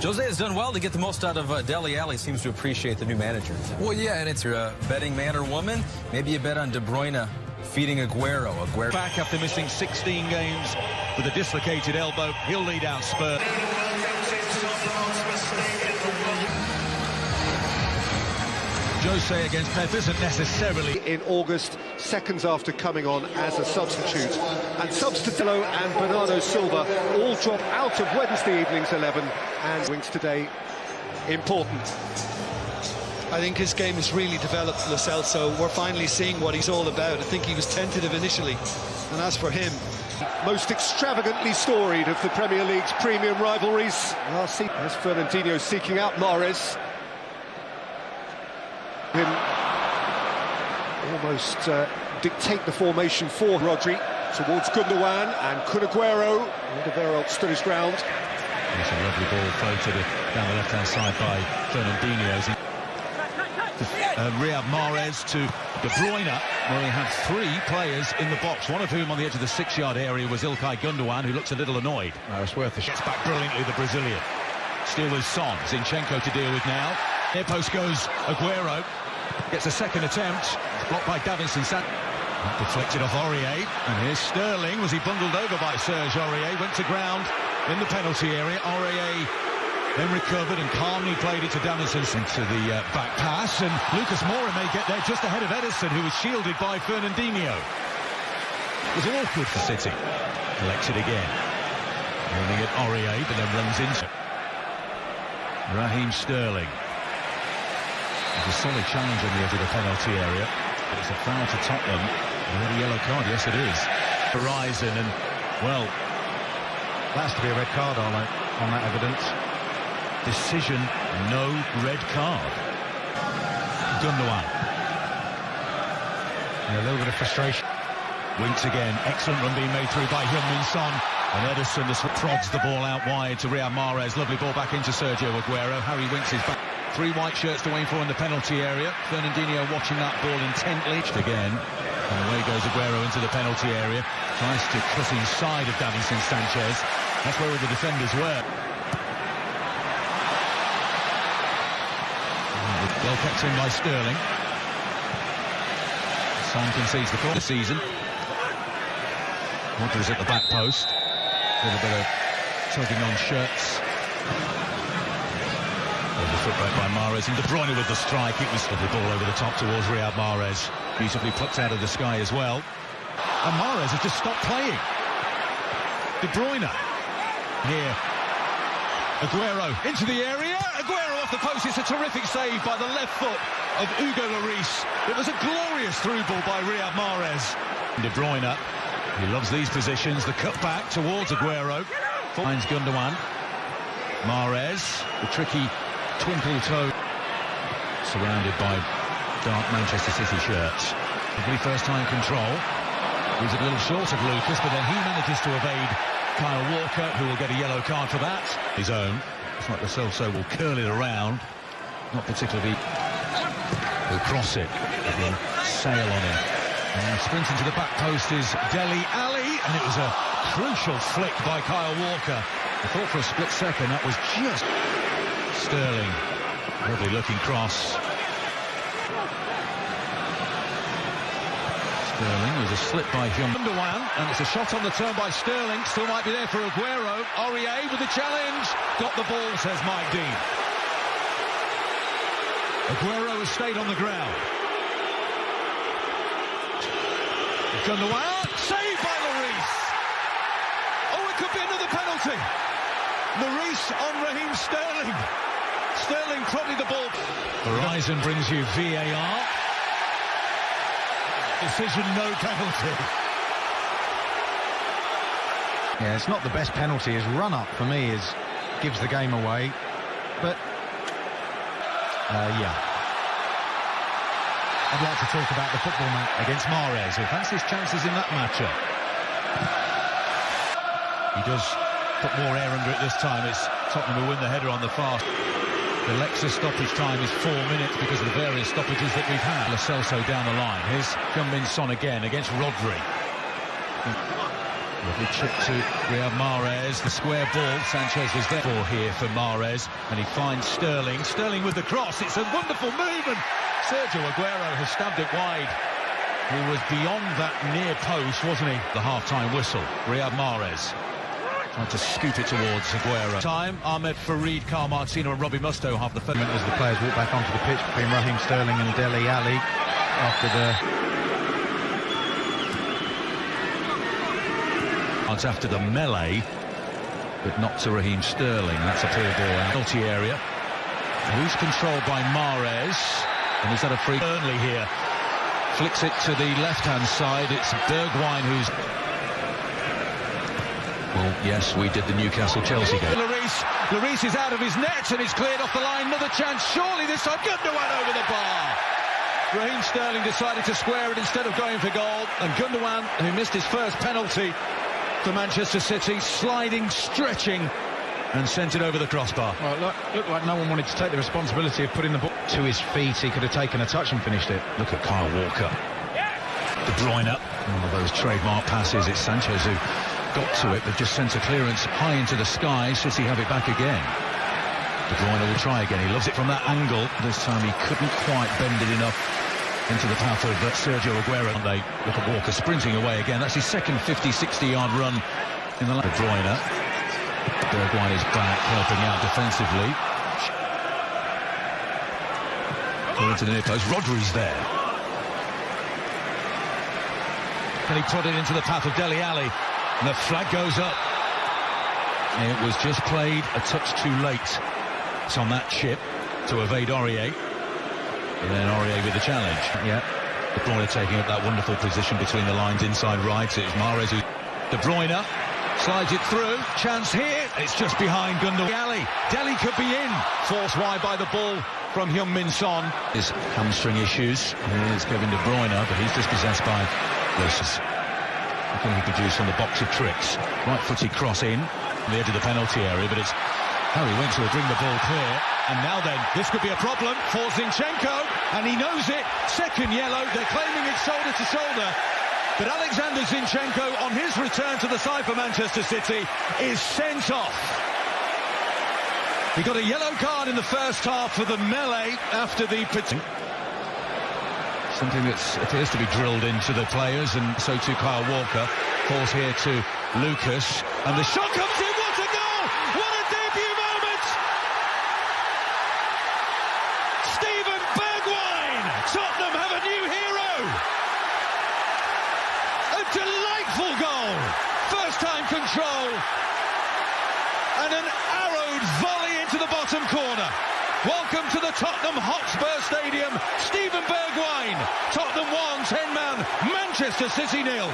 Jose has done well to get the most out of Dele Alli. Seems to appreciate the new manager. Well, yeah, and it's a betting man or woman. Maybe you bet on De Bruyne feeding Aguero. Back after missing 16 games with a dislocated elbow. He'll lead out Spurs. Jose against Pep isn't necessarily in August, seconds after coming on as a substitute. And Substituto and Bernardo Silva all drop out of Wednesday evening's 11, and wings today important. I think his game has really developed, Lo Celso. We're finally seeing what he's all about. I think he was tentative initially, and as for him, most extravagantly storied of the Premier League's premium rivalries. Last season, as Fernandinho seeking out Mahrez. Him almost dictate the formation for Rodri towards Gundogan and Aguero. Alderweireld stood his ground. It's a lovely ball floated down the left-hand side by Fernandinho. Riyad Mahrez to De Bruyne. Well, he had three players in the box, one of whom on the edge of the 6-yard area was Ilkay Gundogan, who looks a little annoyed. No, it's worth a shot. Back brilliantly, the Brazilian. Still with Son. Zinchenko to deal with now. Near post goes Aguero. Gets a second attempt. Blocked by Davinson Sanchez. Deflected off Aurier. And here's Sterling. Was he bundled over by Serge Aurier? Went to ground in the penalty area. Aurier then recovered and calmly played it to Davinson into the back pass. And Lucas Moura may get there just ahead of Ederson, who was shielded by Fernandinho. It was awkward for City. Collects it again. Running at Aurier, but then runs into Raheem Sterling. There's a solid challenge on the edge of the penalty area. It's a foul to Tottenham. And a yellow card, yes it is. Horizon, and well, there has to be a red card on that evidence. Decision, no red card. Gundogan. A little bit of frustration. Winks again, excellent run being made through by Heung-min Son. And Ederson just prods the ball out wide to Riyad Mahrez. Lovely ball back into Sergio Aguero. Harry Winks is back. Three white shirts to aim for in the penalty area. Fernandinho watching that ball intently. Again, and away goes Aguero into the penalty area. Tries to cut inside of Davinson Sanchez. That's where all the defenders were. Well kept in by Sterling. Son concedes the corner season. Rodri's at the back post. A little bit of tugging on shirts. The footwork by Mahrez, and De Bruyne with the strike. It was the ball over the top towards Riyad Mahrez. Beautifully plucked out of the sky as well. And Mahrez has just stopped playing. De Bruyne. Here. Aguero into the area. Aguero off the post. It's a terrific save by the left foot of Hugo Lloris. It was a glorious through ball by Riyad Mahrez. De Bruyne. He loves these positions. The cut back towards Aguero. Finds Gundogan. Mahrez. The tricky twinkle toe, surrounded by dark Manchester City shirts. Probably first time control. He's a little short of Lucas, but then he manages to evade Kyle Walker, who will get a yellow card for that. His own. It's like the Celso will curl it around. Not particularly. He'll cross it. He'll sail on him. And sprinting to the back post is Dele Alli, and it was a crucial flick by Kyle Walker. I thought for a split second that was just... Sterling, lovely looking cross. Sterling was a slip by Gundogan, and it's a shot on the turn by Sterling. Still might be there for Aguero. Aurier with the challenge. Got the ball, says Mike Dean. Aguero has stayed on the ground. Gundogan, saved by Lloris. Oh, it could be another penalty. Lloris on Raheem Sterling. Sterling probably the ball. Horizon brings you VAR. Decision, no penalty. Yeah, it's not the best penalty. His run-up, for me, gives the game away. But, yeah. I'd like to talk about the football match against Mahrez, who fancies chances in that matchup. He does put more air under it this time. It's Tottenham who win the header on the far. The Lexus stoppage time is 4 minutes because of the various stoppages that we've had. Lo Celso down the line. Here's Heung-min Son again against Rodri. Lovely chip to Riyad Mahrez, the square ball. Sanchez was there for here for Mahrez, and he finds Sterling. Sterling with the cross. It's a wonderful move, and Sergio Aguero has stabbed it wide. He was beyond that near post, wasn't he? The half-time whistle. Riyad Mahrez tried to scoop it towards Aguero. Time, Ahmed Farid, Carl Martino and Robbie Mustoe half the first. As the players walk back onto the pitch between Raheem Sterling and Dele Alli after the melee, but not to Raheem Sterling. That's a clear ball out. Penalty area. Who's controlled by Mahrez, and he's had a free. Burnley here flicks it to the left-hand side. It's Bergwijn who's. Well, yes, we did the Newcastle-Chelsea game. Lloris is out of his net and he's cleared off the line. Another chance, surely this time. Gundogan over the bar. Raheem Sterling decided to square it instead of going for goal. And Gundogan, who missed his first penalty for Manchester City, sliding, stretching, and sent it over the crossbar. Well, looked like no one wanted to take the responsibility of putting the ball to his feet. He could have taken a touch and finished it. Look at Kyle Walker. De Bruyne. One of those trademark passes. It's Sanchez who got to it, but just sent a clearance high into the sky. City have it back again. De Bruyne will try again. He loves it from that angle. This time he couldn't quite bend it enough into the path of Sergio Aguero. And they look at Walker sprinting away again. That's his second 50-60-yard run in the De Bruyne. Bergwijn is back, helping out defensively. Into the near post. Rodri's there. Can he put it into the path of Dele Alli? And the flag goes up. It was just played a touch too late. It's on that chip to evade Aurier. And then Aurier with the challenge. Yeah. De Bruyne taking up that wonderful position between the lines inside right. It's Mahrez who... De Bruyne slides it through. Chance here. It's just behind Gundogan. Dele could be in. Forced wide by the ball from Heung-min Son. His hamstring issues. Here's Kevin De Bruyne, but he's dispossessed by this. What can he produce on the box of tricks? Right footy cross in on the edge of the penalty area, but it's Harry Winks will bring the ball clear. And now then, this could be a problem for Zinchenko, and he knows it. Second yellow. They're claiming it's shoulder to shoulder. But Alexander Zinchenko, on his return to the side for Manchester City, is sent off. He got a yellow card in the first half for the melee after the... Something that appears to be drilled into the players, and so too Kyle Walker. Falls here to Lucas, and the shot comes in. What a goal! What a debut moment! Steven Bergwijn! Tottenham have a new hero! A delightful goal! First time control, and an arrowed volley into the bottom corner. Welcome to the Tottenham Hotspur Stadium. Steven Bergwijn. Tottenham 1, 10-man. Manchester City 0.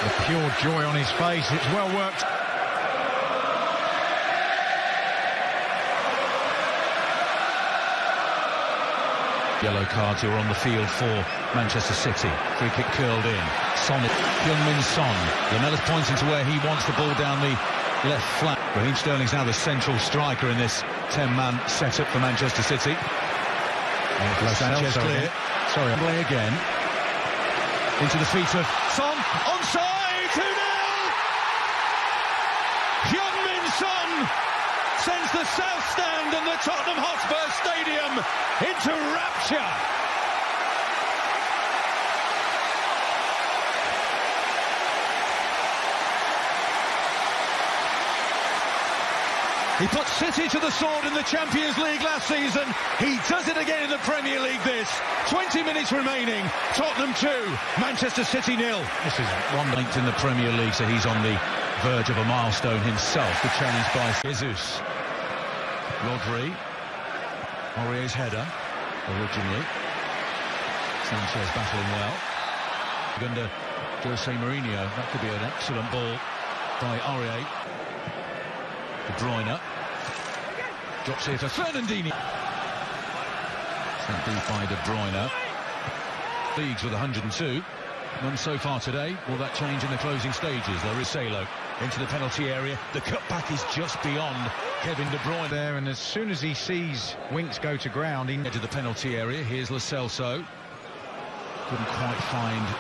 The pure joy on his face. It's well worked. Yellow cards who are on the field for Manchester City. Free kick curled in. Son, Heung-min Son. Lamella's pointing to where he wants the ball down the left flank. Raheem Sterling's now the central striker in this 10-man setup for Manchester City. Sanchez clear. Sorry, play again. Into the feet of Son. Onside! 2-0! Heung-min Son sends the South Stand and the Tottenham Hotspur Stadium into rapture. He put City to the sword in the Champions League last season. He does it again in the Premier League this. 20 minutes remaining. Tottenham 2, Manchester City 0. This is one linked in the Premier League, so he's on the verge of a milestone himself. The challenge by Jesus. Rodri. Aurier's header, originally. Sanchez battling well. Under Jose Mourinho, that could be an excellent ball by Aurier. De Bruyne. Drops here for Fernandinho. Sent deep by De Bruyne. Leagues with 102. None so far today. Will that change in the closing stages? There is Salo. into the penalty area. The cutback is just beyond Kevin De Bruyne there, and as soon as he sees Winks go to ground, he into the penalty area. Here's Lo Celso. Couldn't quite find